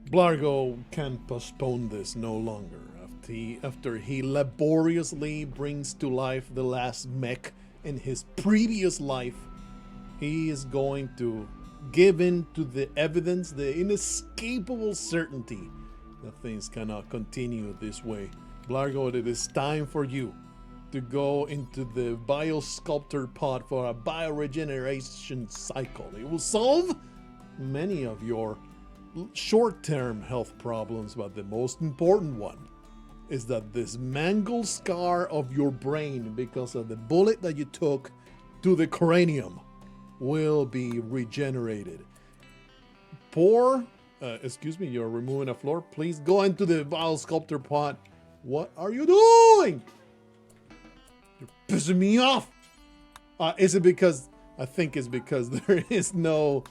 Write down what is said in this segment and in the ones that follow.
Blargho can postpone this no longer. After he laboriously brings to life the last mech in his previous life, he is going to give in to the evidence, the inescapable certainty that things cannot continue this way. Blargho, it is time for you to go into the biosculptor pod for a bioregeneration cycle. It will solve many of your short-term health problems, but the most important one is that this mangled scar of your brain because of the bullet that you took to the cranium will be regenerated. Excuse me, you're removing a floor. Please go into the biosculptor pod. What are you doing? You're pissing me off. Is it because, I think it's because there is no,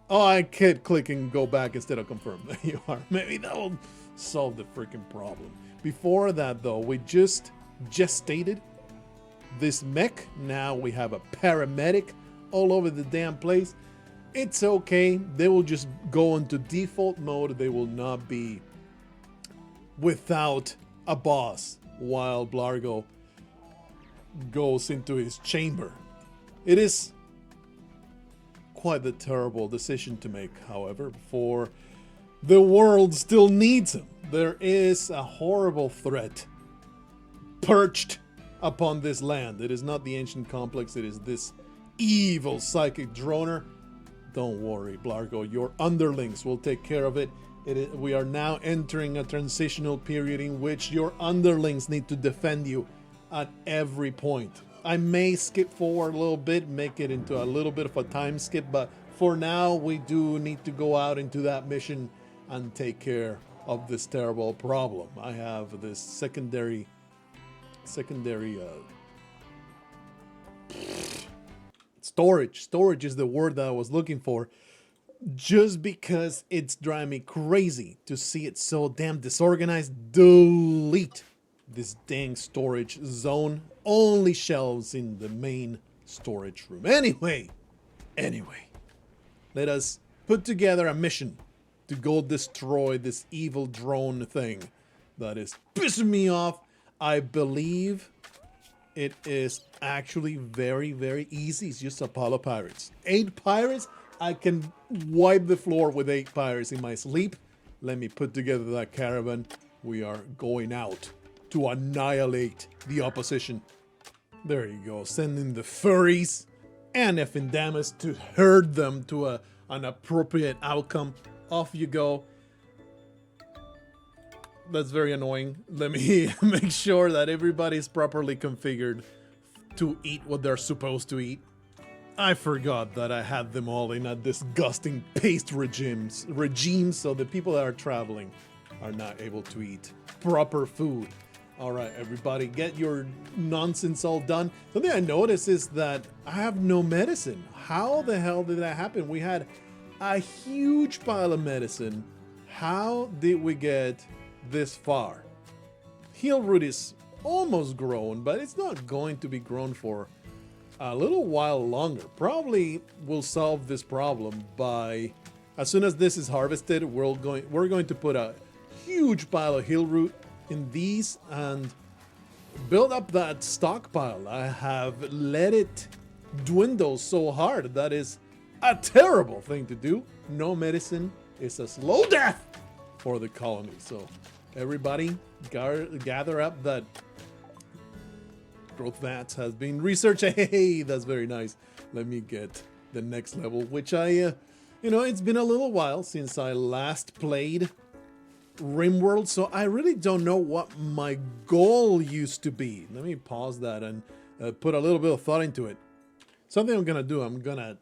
oh, I can't click and go back instead of confirm. There you are. Maybe that will solve the freaking problem. Before that though, we just gestated this mech. Now we have a paramedic all over the damn place. It's okay. They will just go into default mode. They will not be without a boss while Blargho goes into his chamber. It is quite the terrible decision to make, however, for the world still needs him. There is a horrible threat perched upon this land. It is not the ancient complex, it is this evil psychic droner. Don't worry, Blargho, your underlings will take care of it. We are now entering a transitional period in which your underlings need to defend you at every point. I may skip forward a little bit, make it into a little bit of a time skip, but for now we do need to go out into that mission and take care of this terrible problem. I have this secondary storage is the word that I was looking for, just because it's driving me crazy to see it so damn disorganized. Delete this dang storage zone. Only shelves in the main storage room. Anyway, let us put together a mission to go destroy this evil drone thing that is pissing me off. I believe it is actually very, very easy. It's just Apollo pirates. 8 pirates. I can wipe the floor with 8 pirates in my sleep. Let me put together that caravan. We are going out to annihilate the opposition. There you go. Sending the furries and effing Damas to herd them to an appropriate outcome. Off you go. That's very annoying. Let me make sure that everybody's properly configured to eat what they're supposed to eat. I forgot that I had them all in a disgusting paste regime, so the people that are traveling are not able to eat proper food. All right, everybody, get your nonsense all done. Something I noticed is that I have no medicine. How the hell did that happen? We had a huge pile of medicine. How did we get this far? Heal root is almost grown, but it's not going to be grown for a little while longer. Probably we'll solve this problem by, as soon as this is harvested, we're going to put a huge pile of heal root in these and build up that stockpile. I have let it dwindle so hard. That is a terrible thing to do. No medicine is a slow death for the colony. So everybody gather up that growth vats has been researched. Hey, that's very nice. Let me get the next level, which it's been a little while since I last played RIMWORLD, so I really don't know what my goal used to be. Let me pause that and put a little bit of thought into it. Something I'm gonna do, I'm gonna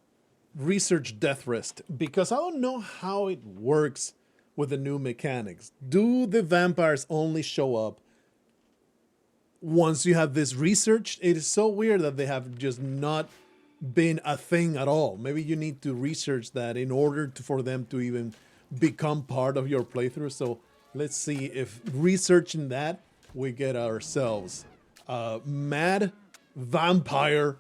research Death Rest, because I don't know how it works with the new mechanics. Do the vampires only show up once you have this research? It is so weird that they have just not been a thing at all. Maybe you need to research that in order for them to even become part of your playthrough. So let's see if researching that we get ourselves a mad vampire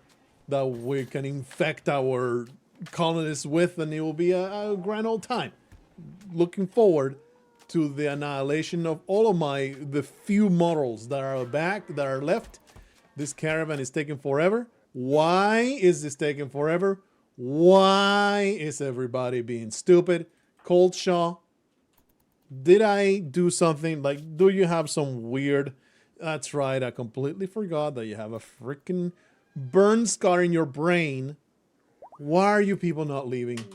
that we can infect our colonists with, and it will be a grand old time. looking forward to the annihilation of all of the few models that are back, that are left. This caravan is taking forever. Why is this taking forever? Why is everybody being stupid? Cold Shaw, did I do something? Like, do you have some weird... That's right, I completely forgot that you have a freaking burn scar in your brain. Why are you people not leaving?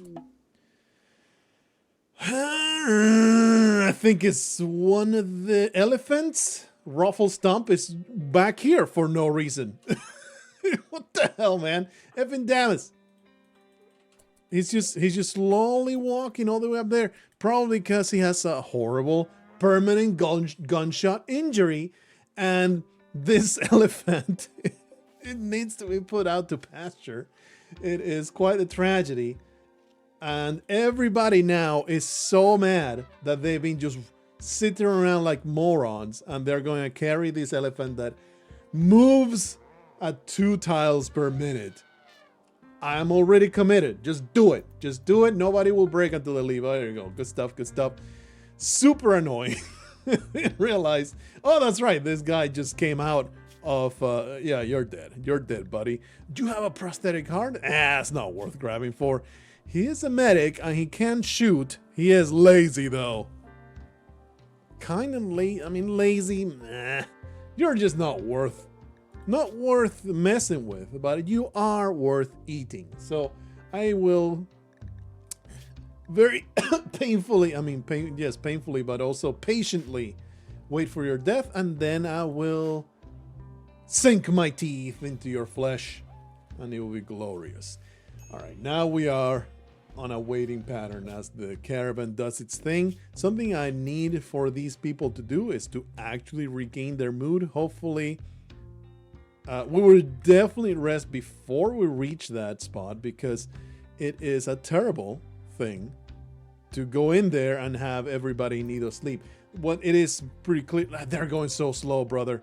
I think it's one of the elephants. Ruffle Stump is back here for no reason. What the hell, man? Effing Damas. He's just slowly walking all the way up there. Probably because he has a horrible permanent gunshot injury. And this elephant, it needs to be put out to pasture. It is quite a tragedy. And everybody now is so mad that they've been just sitting around like morons. And they're going to carry this elephant that moves at 2 tiles per minute. I'm already committed. Just do it. Just do it. Nobody will break until they leave. Oh, there you go. Good stuff. Good stuff. Super annoying. Realized, oh, that's right. This guy just came out of, yeah, you're dead. You're dead, buddy. Do you have a prosthetic heart? it's not worth grabbing for. He is a medic and he can shoot. He is lazy, though. Kind of lazy. I mean, lazy. Nah. You're just not worth messing with, but you are worth eating. So I will very painfully, I mean, yes, painfully, but also patiently wait for your death, and then I will sink my teeth into your flesh, and it will be glorious. All right, now we are on a waiting pattern as the caravan does its thing. Something I need for these people to do is to actually regain their mood. Hopefully, we will definitely rest before we reach that spot, because it is a terrible thing to go in there and have everybody need to sleep. What it is pretty clear, they're going so slow, brother.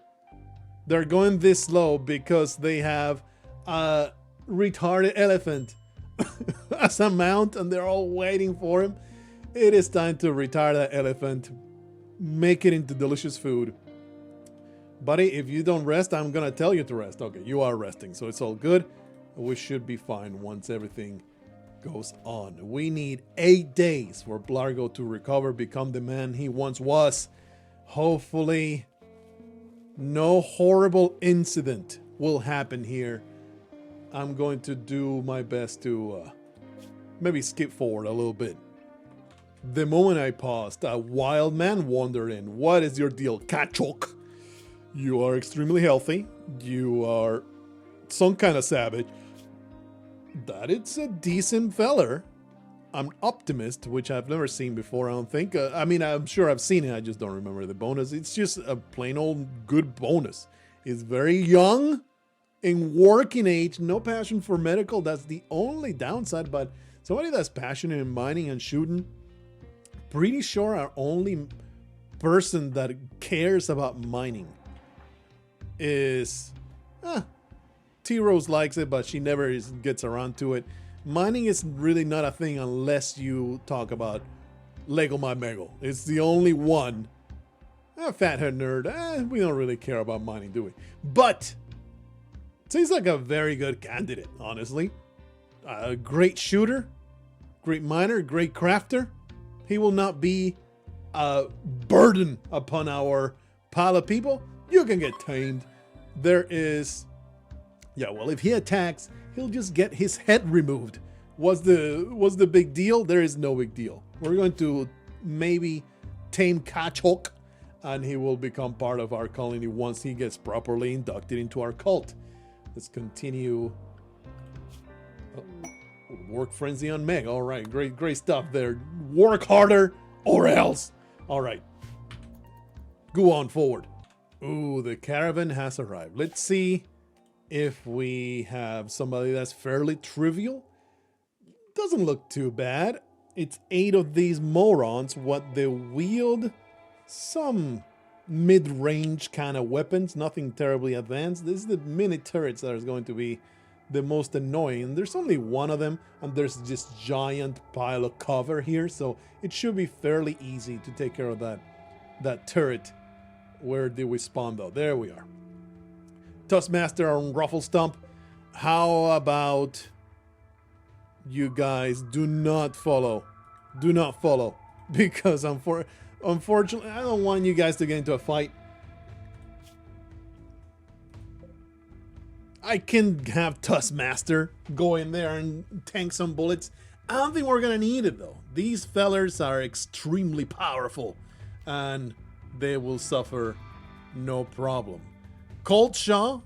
They're going this slow because they have a retarded elephant as a mount, and they're all waiting for him. It is time to retire that elephant, make it into delicious food. Buddy, if you don't rest, I'm gonna tell you to rest. Okay, you are resting, so it's all good. We should be fine once everything goes on. We need 8 days for Blargho to recover, become the man he once was. Hopefully, no horrible incident will happen here. I'm going to do my best to maybe skip forward a little bit. The moment I paused, a wild man wandered in. What is your deal, Kachok? You are extremely healthy. You are some kind of savage. That it's a decent feller. I'm optimist, which I've never seen before, I don't think. I mean, I'm sure I've seen it, I just don't remember the bonus. It's just a plain old good bonus. He's very young, in working age, no passion for medical. That's the only downside, but somebody that's passionate in mining and shooting, pretty sure our only person that cares about mining is... T-Rose likes it, but she never gets around to it. Mining is really not a thing unless you talk about Lego My Mego. It's the only one. Fathead nerd, we don't really care about mining, do we? But seems like a very good candidate, honestly. A great shooter, great miner, great crafter. He will not be a burden upon our pile of people. You can get tamed. There is... Yeah, well, if he attacks, he'll just get his head removed. What's the big deal? There is no big deal. We're going to maybe tame Kachok, and he will become part of our colony once he gets properly inducted into our cult. Let's continue. Work frenzy on Meg. All right, great stuff there. Work harder or else. All right, go on forward. Ooh, the caravan has arrived. Let's see if we have somebody that's fairly trivial. Doesn't look too bad. It's 8 of these morons. What they wield, some mid-range kind of weapons, nothing terribly advanced. This is the mini turrets that is going to be the most annoying. There's only one of them, and there's this giant pile of cover here, so it should be fairly easy to take care of that turret. Where did we spawn, though? There we are. Tuskmaster on Rufflestump. How about you guys do not follow? Do not follow. Because unfortunately, I don't want you guys to get into a fight. I can have Tuskmaster go in there and tank some bullets. I don't think we're gonna need it though. These fellers are extremely powerful and they will suffer no problem. Colt Shaw,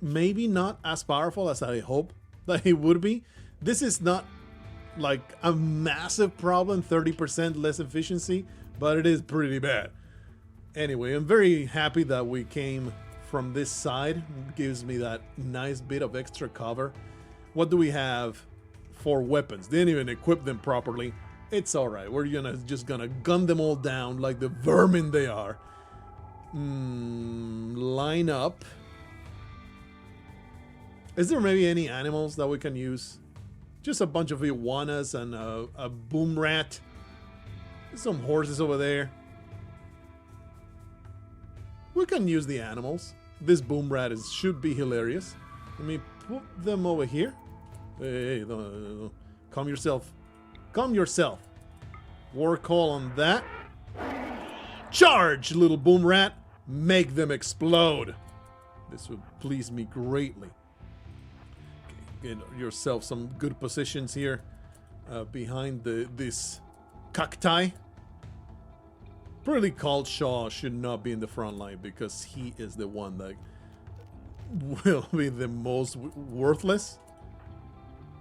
maybe not as powerful as I hope that he would be. This is not like a massive problem, 30% less efficiency, but it is pretty bad. Anyway, I'm very happy that we came from this side. It gives me that nice bit of extra cover. What do we have for weapons? They didn't even equip them properly. It's alright. We're just gonna gun them all down like the vermin they are. Line up. Is there maybe any animals that we can use? Just a bunch of iguanas and a boom rat. There's some horses over there. We can use the animals. This boom rat should be hilarious. Let me put them over here. Hey, no. Calm yourself. Calm yourself. War call on that. Charge, little boom rat. Make them explode. This would please me greatly. Okay, get yourself some good positions here behind this cacti. Pretty Colt Shaw should not be in the front line because he is the one that will be the most worthless.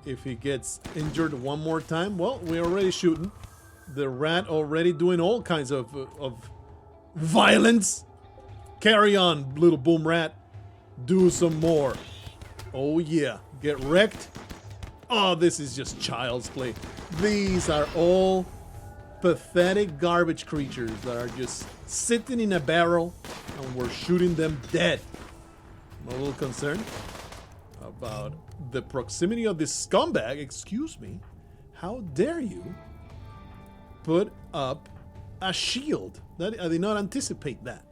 If he gets injured one more time, well, we're already shooting. The rat already doing all kinds of violence. Carry on, little boom rat. Do some more. Oh yeah, get wrecked. Oh, this is just child's play. These are all pathetic garbage creatures that are just sitting in a barrel and we're shooting them dead. I'm a little concerned about the proximity of this scumbag. Excuse me. How dare you put up a shield? I did not anticipate that.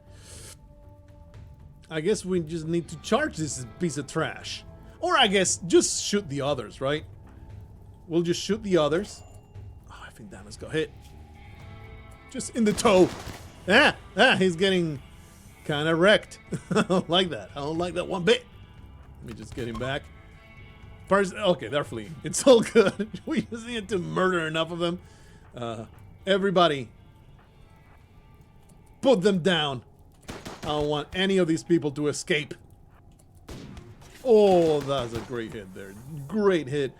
I guess we just need to charge this piece of trash. Or I guess just shoot the others, right? We'll just shoot the others. Oh, I think Damas got hit. Just in the toe. He's getting kind of wrecked. I don't like that. I don't like that one bit. Let me just get him back. Okay, they're fleeing. It's all good. We just need to murder enough of them. Everybody, put them down. I don't want any of these people to escape. Oh, that's a great hit there. Great hit.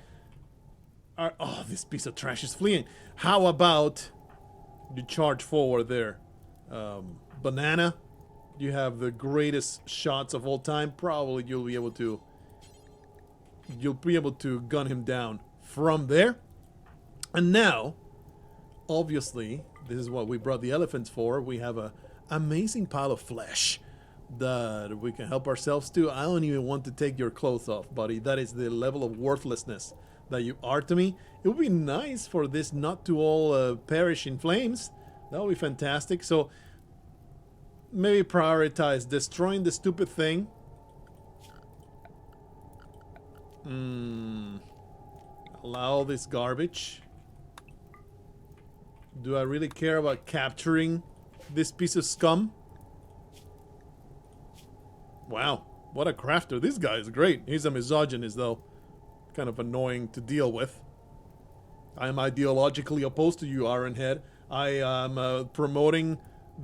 Oh, this piece of trash is fleeing. How about you charge forward there? Banana, you have the greatest shots of all time. Probably you'll be able to gun him down from there. And now, obviously, this is what we brought the elephants for. We have a amazing pile of flesh that we can help ourselves to. I don't even want to take your clothes off, buddy. That is the level of worthlessness that you are to me. It would be nice for this not to all perish in flames. That would be fantastic. So maybe prioritize destroying the stupid thing. Allow this garbage. Do I really care about capturing this piece of scum? Wow, what a crafter. This guy is great. He's a misogynist, though. Kind of annoying to deal with. I am ideologically opposed to you, Ironhead. I am promoting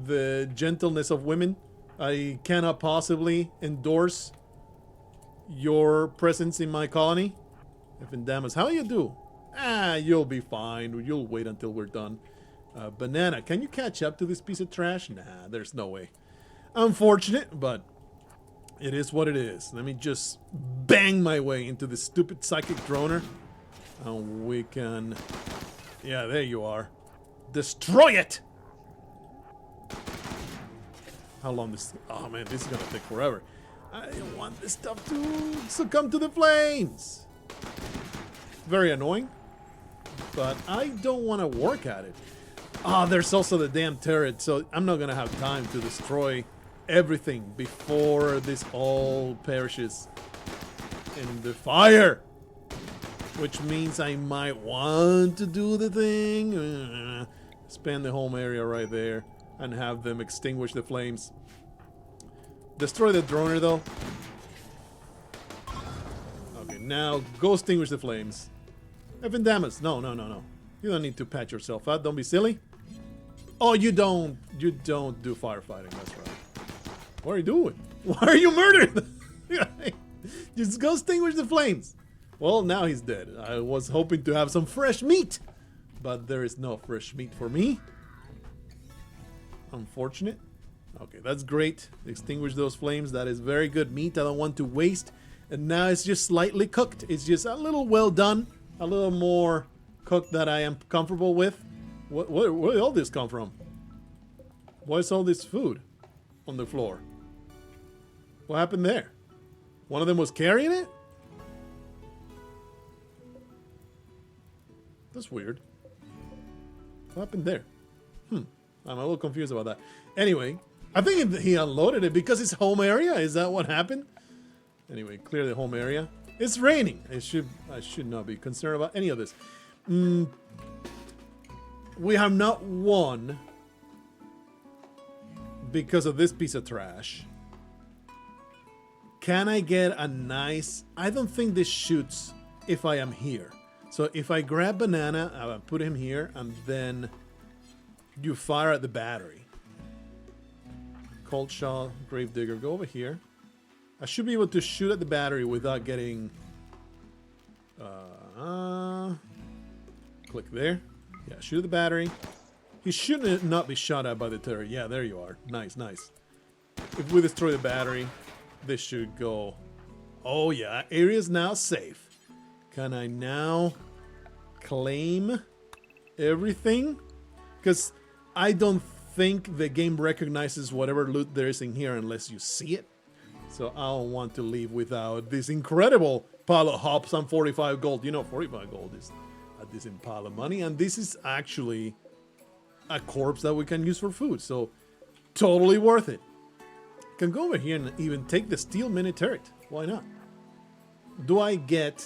the gentleness of women. I cannot possibly endorse your presence in my colony. Damas, how you do? You'll be fine. You'll wait until we're done. Banana, can you catch up to this piece of trash? Nah, there's no way. Unfortunate, but it is what it is. Let me just bang my way into this stupid psychic droner. And we can... Yeah, there you are. Destroy it! How long this... Oh man, this is gonna take forever. I don't want this stuff to succumb to the flames. Very annoying, but I don't want to work at it. Ah, there's also the damn turret, so I'm not gonna have time to destroy everything before this all perishes in the fire. Which means I might want to do the thing. Spend the home area right there and have them extinguish the flames. Destroy the droner though. Okay, now go extinguish the flames. Even damage. No. You don't need to patch yourself out. Don't be silly. Oh, you don't do firefighting. That's right. What are you doing? Why are you murdering? Just go extinguish the flames. Well, now he's dead. I was hoping to have some fresh meat, but there is no fresh meat for me. Unfortunate. Okay, that's great. Extinguish those flames. That is very good meat. I don't want to waste. And now it's just slightly cooked. It's just a little well done. A little more cooked that I am comfortable with. Where did all this come from? Why is all this food on the floor? What happened there? One of them was carrying it? That's weird. What happened there? I'm a little confused about that. Anyway, I think he unloaded it because it's home area. Is that what happened? Anyway, clear the home area. It's raining. I should not be concerned about any of this. We have not won because of this piece of trash. Can I get a nice... I don't think this shoots if I am here. So if I grab banana, I will put him here, and then you fire at the battery. Cold shot, gravedigger, go over here. I should be able to shoot at the battery without getting... click there. Yeah, shoot at the battery. He should not be shot at by the turret. Yeah, there you are. Nice. If we destroy the battery, this should go... Oh yeah, area's now safe. Can I now claim everything? Because I don't think the game recognizes whatever loot there is in here unless you see it. So I don't want to leave without this incredible pile of hops and 45 gold. You know, 45 gold is a decent pile of money. And this is actually a corpse that we can use for food. So totally worth it. Can go over here and even take the steel mini turret. Why not? Do I get...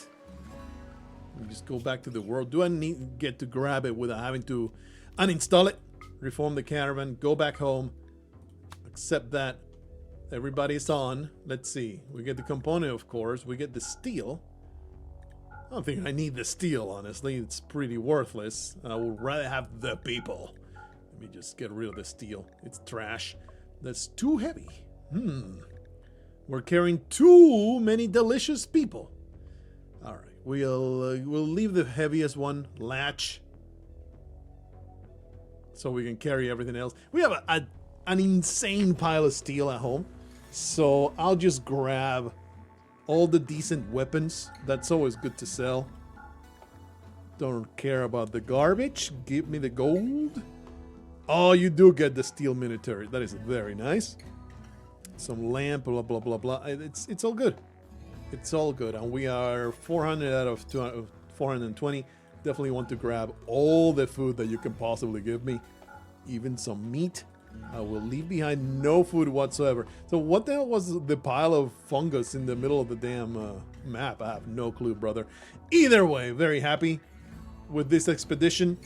Let me just go back to the world. Do I get to grab it without having to uninstall it? Reform the caravan. Go back home. Accept that. Everybody's on. Let's see. We get the component, of course. We get the steel. I don't think I need the steel, honestly. It's pretty worthless. I would rather have the people. Let me just get rid of the steel. It's trash. That's too heavy. We're carrying too many delicious people. All right. We'll leave the heaviest one, latch, so we can carry everything else. We have an insane pile of steel at home. So I'll just grab all the decent weapons. That's always good to sell. Don't care about the garbage. Give me the gold. Oh, you do get the steel mini turret. That is very nice. Some lamp, blah, blah, blah, blah. It's all good. It's all good. And we are 400 out of 420. Definitely want to grab all the food that you can possibly give me. Even some meat. I will leave behind no food whatsoever. So what the hell was the pile of fungus in the middle of the damn map? I have no clue, brother. Either way, very happy with this expedition.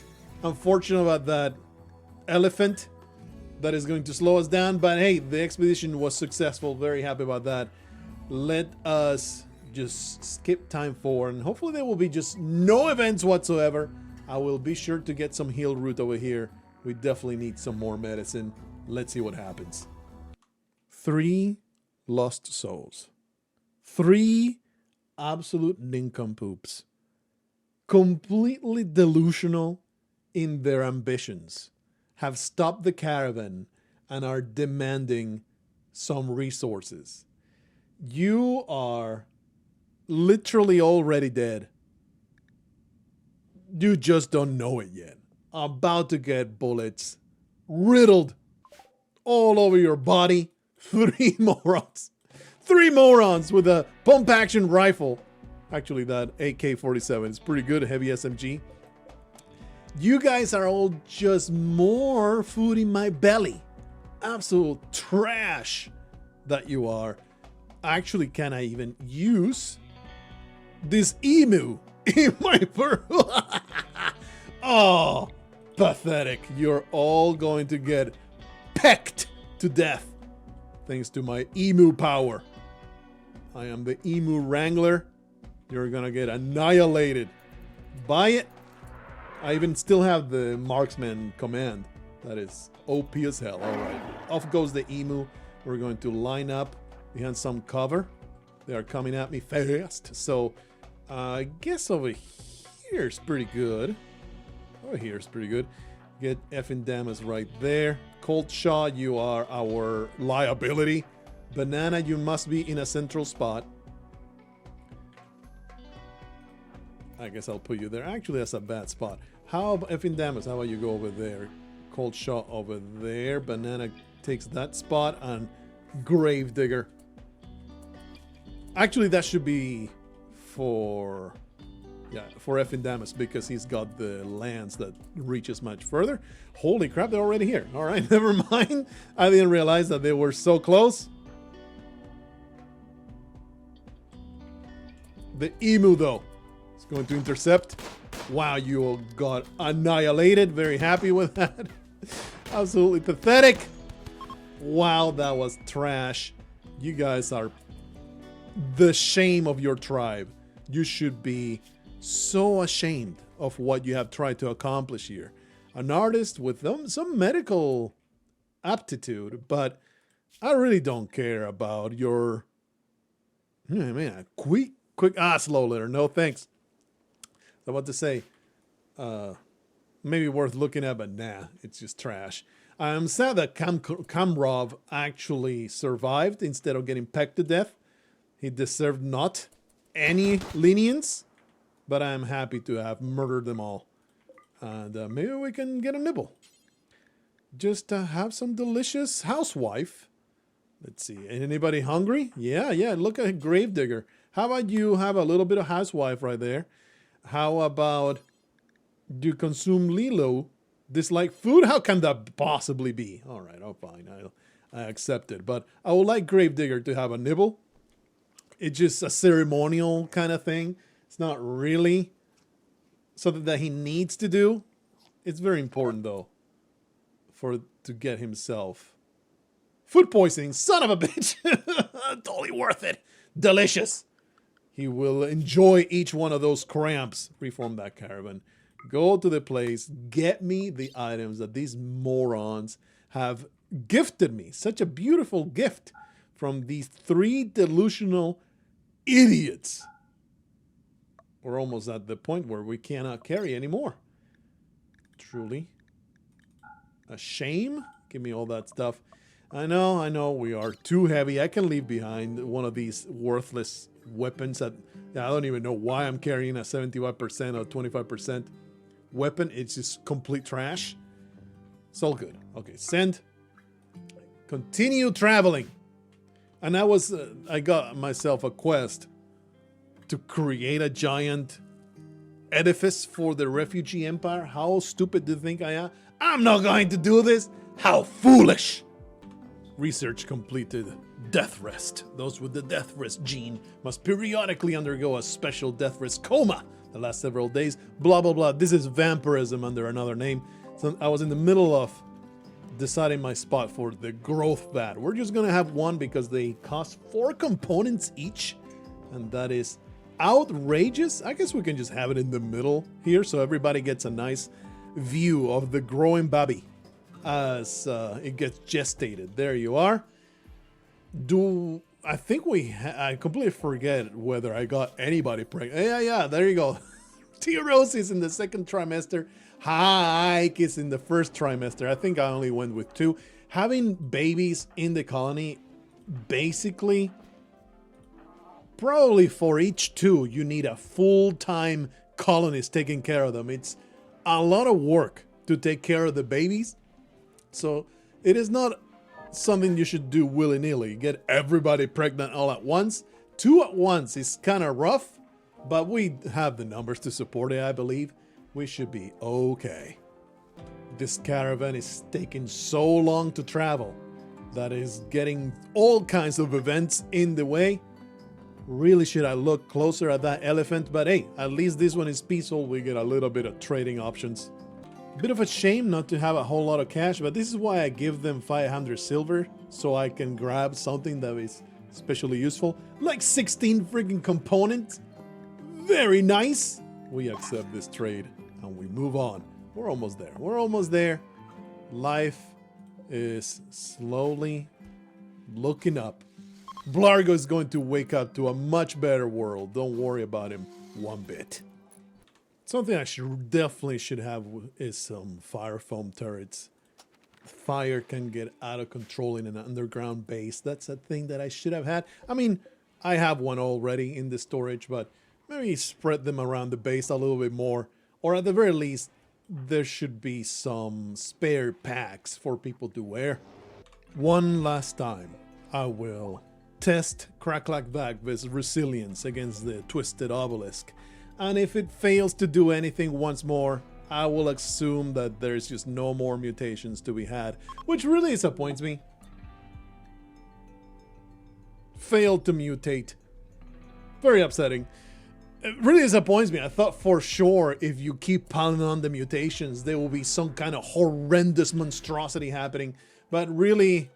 Unfortunate about that elephant that is going to slow us down. But hey, the expedition was successful. Very happy about that. Let us just skip time 4. And hopefully there will be just no events whatsoever. I will be sure to get some heal root over here. We definitely need some more medicine. Let's see what happens. 3 lost souls. 3 absolute nincompoops. Completely delusional in their ambitions. Have stopped the caravan and are demanding some resources. You are literally already dead. You just don't know it yet. About to get bullets riddled all over your body. 3 morons. 3 morons with a pump action rifle. Actually, that AK-47 is pretty good, heavy SMG. You guys are all just more food in my belly. Absolute trash that you are. Actually, can I even use this emu in my Oh, pathetic. You're all going to get pecked to death thanks to my emu power. I am the emu wrangler. You're gonna get annihilated by it. I even still have the marksman command. That is OP as hell. All right, off goes the emu. We're going to line up behind some cover. They are coming at me fast. So I guess over here is pretty good. Over here is pretty good. Get effing damage right there. Cold shot, you are our liability. Banana, you must be in a central spot. I guess I'll put you there. Actually, that's a bad spot. How about effing damage? How about you go over there? Cold shot over there. Banana takes that spot, and Gravedigger. Actually, that should be for effing damage because he's got the lance that reaches much further. Holy crap, they're already here. All right, never mind. I didn't realize that they were so close. The emu, though, is going to intercept. Wow, you got annihilated. Very happy with that. Absolutely pathetic. Wow, that was trash. You guys are the shame of your tribe. You should be so ashamed of what you have tried to accomplish here. An artist with some medical aptitude, but I really don't care about your quick slow litter. No thanks. I was about to say maybe worth looking at, but nah, it's just trash. I'm sad that Kamrov actually survived instead of getting pecked to death. He deserved not any lenience, but I'm happy to have murdered them all. And maybe we can get a nibble. Just have some delicious housewife. Let's see, anybody hungry? Yeah, look at Gravedigger. How about you have a little bit of housewife right there? How about you consume Lilo? Dislike food? How can that possibly be? All right, oh fine, I accept it. But I would like Gravedigger to have a nibble. It's just a ceremonial kind of thing. It's not really something that he needs to do. It's very important though, to get himself food poisoning. Son of a bitch! Totally worth it. Delicious. He will enjoy each one of those cramps. Reform that caravan. Go to the place. Get me the items that these morons have gifted me. Such a beautiful gift from these 3 delusional idiots. We're almost at the point where we cannot carry anymore. Truly a shame. Give me all that stuff. I know, we are too heavy. I can leave behind one of these worthless weapons that I don't even know why I'm carrying a 75% or 25% weapon. It's just complete trash. It's all good. Okay, send. Continue traveling. And I got myself a quest to create a giant edifice for the refugee empire. How stupid do you think I am? I'm not going to do this. How foolish. Research completed. Death rest. Those with the death rest gene must periodically undergo a special death rest coma the last several days. Blah, blah, blah. This is vampirism under another name. So I was in the middle of deciding my spot for the growth vat. We're just going to have one because they cost 4 components each. And that is outrageous. I guess we can just have it in the middle here so everybody gets a nice view of the growing baby as it gets gestated. There you are. I think I completely forget whether I got anybody pregnant. Yeah, there you go. Tia Rose is in the 2nd trimester. Hike is in the 1st trimester. I think I only went with 2. Having babies in the colony, basically, probably for each 2, you need a full-time colonist taking care of them. It's a lot of work to take care of the babies. So it is not something you should do willy-nilly. Get everybody pregnant all at once. 2 at once is kind of rough, but we have the numbers to support it, I believe. We should be okay. This caravan is taking so long to travel that is getting all kinds of events in the way. Really should I look closer at that elephant, but hey, at least this one is peaceful. We get a little bit of trading options. Bit of a shame not to have a whole lot of cash, but this is why I give them 500 silver, so I can grab something that is especially useful, like 16 freaking components. Very nice. We accept this trade and we move on. We're almost there. We're almost there. Life is slowly looking up. Blargho is going to wake up to a much better world. Don't worry about him one bit. Something I definitely should have is some fire foam turrets. Fire can get out of control in an underground base. That's a thing that I should have had. I mean, I have one already in the storage, but maybe spread them around the base a little bit more. Or at the very least, there should be some spare packs for people to wear. One last time, I will test Kraklakvag's resilience against the Twisted Obelisk. And if it fails to do anything once more, I will assume that there's just no more mutations to be had, which really disappoints me. Failed to mutate. Very upsetting. It really disappoints me. I thought for sure if you keep piling on the mutations, there will be some kind of horrendous monstrosity happening. But really,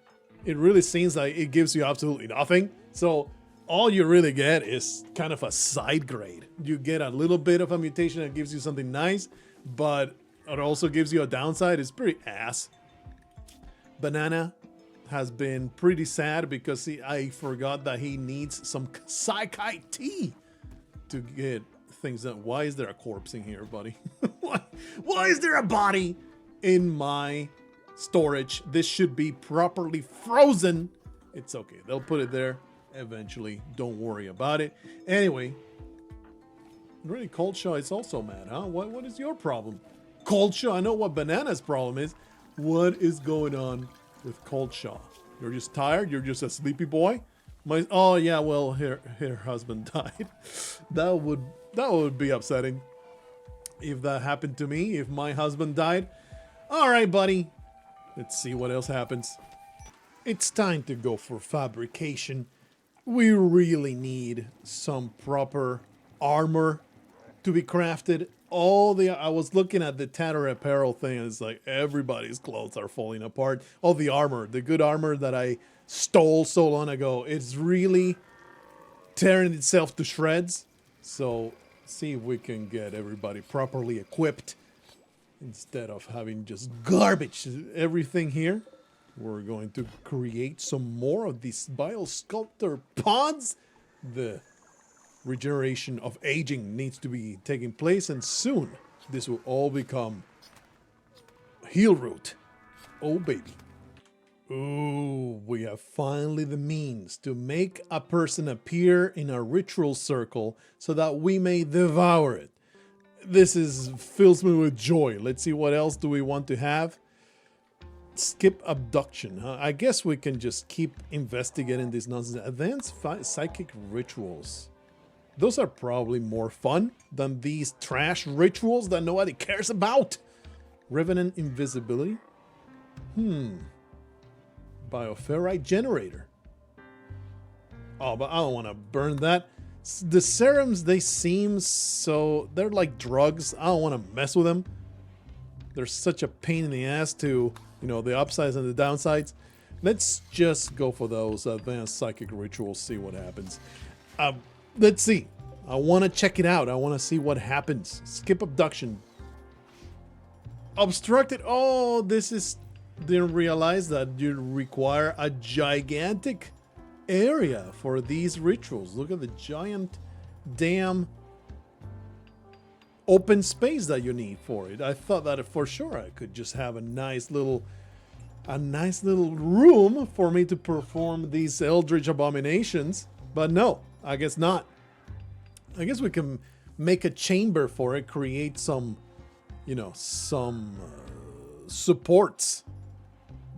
it really seems like it gives you absolutely nothing. So all you really get is kind of a side grade. You get a little bit of a mutation that gives you something nice, but it also gives you a downside. It's pretty ass. Banana has been pretty sad because I forgot that he needs some Psychite tea to get things done. Why is there a corpse in here, buddy? Why is there a body in my storage? This should be properly frozen. It's okay. They'll put it there eventually. Don't worry about it. Anyway, really, Coldshaw is also mad, huh? What is your problem? Coldshaw, I know what Banana's problem is. What is going on with Coldshaw? You're just tired? You're just a sleepy boy? Oh yeah, well, her husband died. That would be upsetting if that happened to me, if my husband died. All right, buddy. Let's see what else happens. It's time to go for fabrication. We really need some proper armor to be crafted. I was looking at the tattered apparel thing, and it's like everybody's clothes are falling apart. All the armor, the good armor that I stole so long ago, it's really tearing itself to shreds. So see if we can get everybody properly equipped instead of having just garbage everything here. We're going to create some more of these biosculptor pods. The regeneration of aging needs to be taking place, and soon this will all become heal root. Oh baby. Ooh, we have finally the means to make a person appear in a ritual circle so that we may devour it. This fills me with joy. Let's see, what else do we want to have? Skip abduction, huh? I guess we can just keep investigating this nonsense. Advanced psychic rituals. Those are probably more fun than these trash rituals that nobody cares about. Revenant invisibility. Bioferrite generator. Oh, but I don't want to burn that. The serums, they seem so... They're like drugs. I don't want to mess with them. They're such a pain in the ass to... You know, the upsides and the downsides. Let's just go for those advanced psychic rituals, see what happens. Let's see. I want to check it out. I want to see what happens. Skip abduction. Obstructed. Oh, this is... Didn't realize that you require a gigantic area for these rituals. Look at the giant damn open space that you need for it. I thought that for sure I could just have a nice little room for me to perform these eldritch abominations, but no, I guess not. I guess we can make a chamber for it, create some, you know, some supports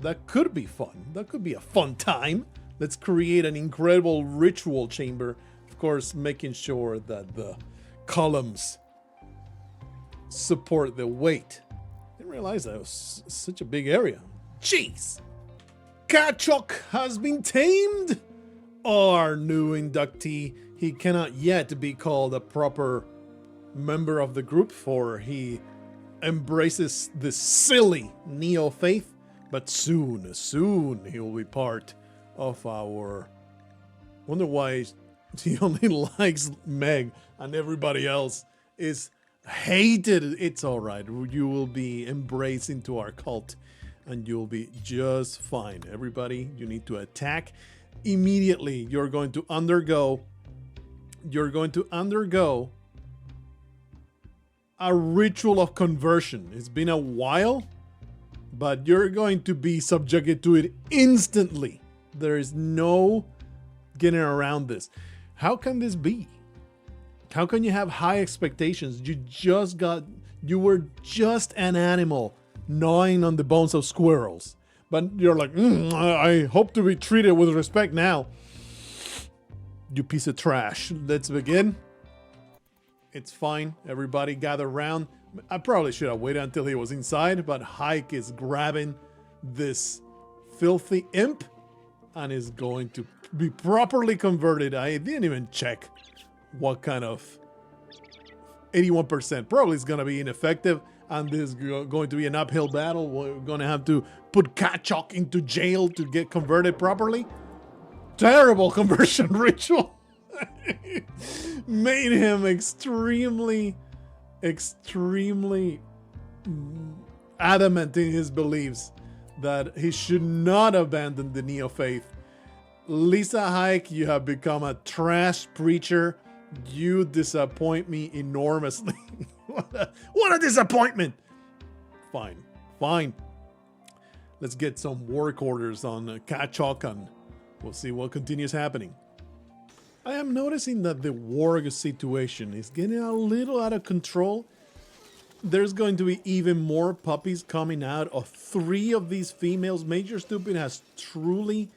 That could be fun. That could be a fun time. Let's create an incredible ritual chamber. Of course, making sure that the columns support the weight. I didn't realize that was such a big area. Jeez! Kachok has been tamed! Our new inductee. He cannot yet be called a proper member of the group, for he embraces this silly neo-faith, but soon he will be part of our... Wonder why he only likes Meg and everybody else is hated. It's all right. You will be embraced into our cult and you'll be just fine. Everybody, you need to attack immediately. You're going to undergo a ritual of conversion. It's been a while, but you're going to be subjected to it instantly. There is no getting around this. How can this be? How can you have high expectations? You were just an animal gnawing on the bones of squirrels. But you're like, I hope to be treated with respect now. You piece of trash. Let's begin. It's fine. Everybody gather around. I probably should have waited until he was inside, but Hike is grabbing this filthy imp and is going to be properly converted. I didn't even check what kind of 81%. Probably is going to be ineffective, and this is going to be an uphill battle. We're going to have to put Kachok into jail to get converted properly. Terrible conversion ritual. Made him extremely adamant in his beliefs that he should not abandon the neo-faith. Lisa Hike, you have become a trash preacher. You disappoint me enormously. What a disappointment. Fine. Let's get some work orders on Kachok and we'll see what continues happening. I am noticing that the warg situation is getting a little out of control. There's going to be even more puppies coming out of 3 of these females. Major Stupid has truly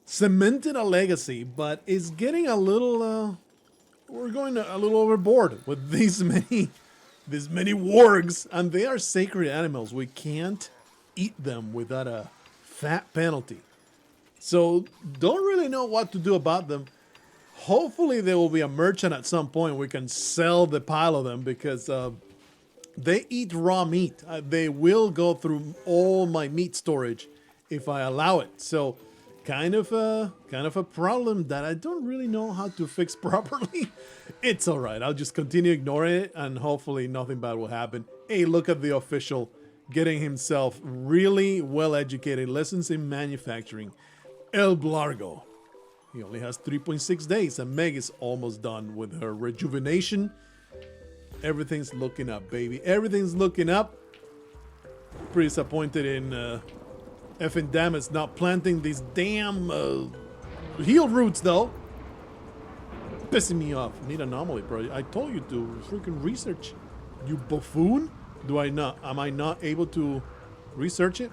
cemented a legacy, but it's getting a little, we're going a little overboard with these many wargs, and they are sacred animals. We can't eat them without a fat penalty. So don't really know what to do about them. Hopefully there will be a merchant at some point. We can sell the pile of them because they eat raw meat. They will go through all my meat storage if I allow it. So kind of a problem that I don't really know how to fix properly. It's all right. I'll just continue ignoring it and hopefully nothing bad will happen. Hey, look at the official getting himself really well educated. Lessons in manufacturing. El Blargho. He only has 3.6 days and Meg is almost done with her rejuvenation. Everything's looking up, baby. Everything's looking up. Pretty disappointed in effing Dammits not planting these damn heel roots though. Pissing me off. Need anomaly, bro. I told you to freaking research. You buffoon. Am I not able to research it?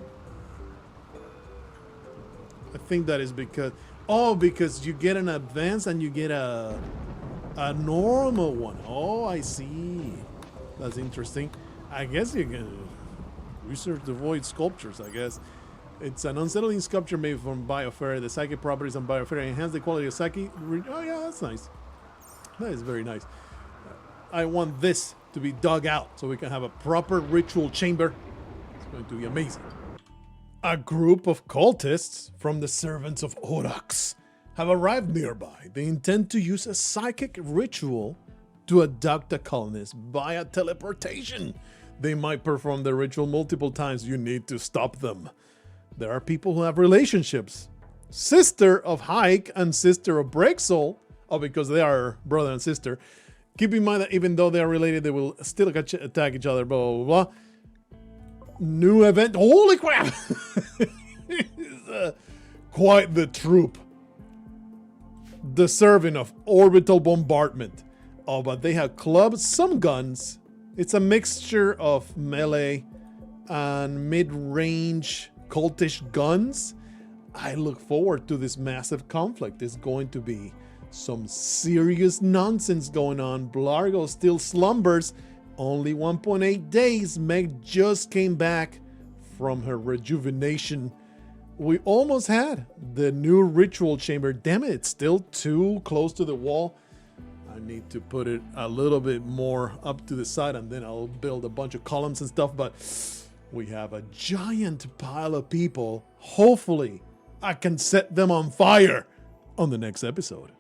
I think that is because... Oh, because you get an advanced and you get a normal one. Oh, I see. That's interesting. I guess you can research the void sculptures, I guess. It's an unsettling sculpture made from Biotech. The psychic properties on Biotech enhance the quality of psyche. Oh, yeah, that's nice. That is very nice. I want this to be dug out so we can have a proper ritual chamber. It's going to be amazing. A group of cultists from the servants of Orax have arrived nearby. They intend to use a psychic ritual to abduct a colonist via teleportation. They might perform the ritual multiple times. You need to stop them. There are people who have relationships. Sister of Hike and sister of Breaksoul. Oh, because they are brother and sister. Keep in mind that even though they are related, they will still attack each other, blah, blah, blah. New event. Holy crap! Quite the troop. Deserving of orbital bombardment. Oh, but they have clubs, some guns. It's a mixture of melee and mid-range cultish guns. I look forward to this massive conflict. It's going to be some serious nonsense going on. Blargho still slumbers. Only 1.8 days. Meg just came back from her rejuvenation. We almost had the new ritual chamber. Damn it, it's still too close to the wall. I need to put it a little bit more up to the side, and then I'll build a bunch of columns and stuff. But we have a giant pile of people. Hopefully I can set them on fire on the next episode.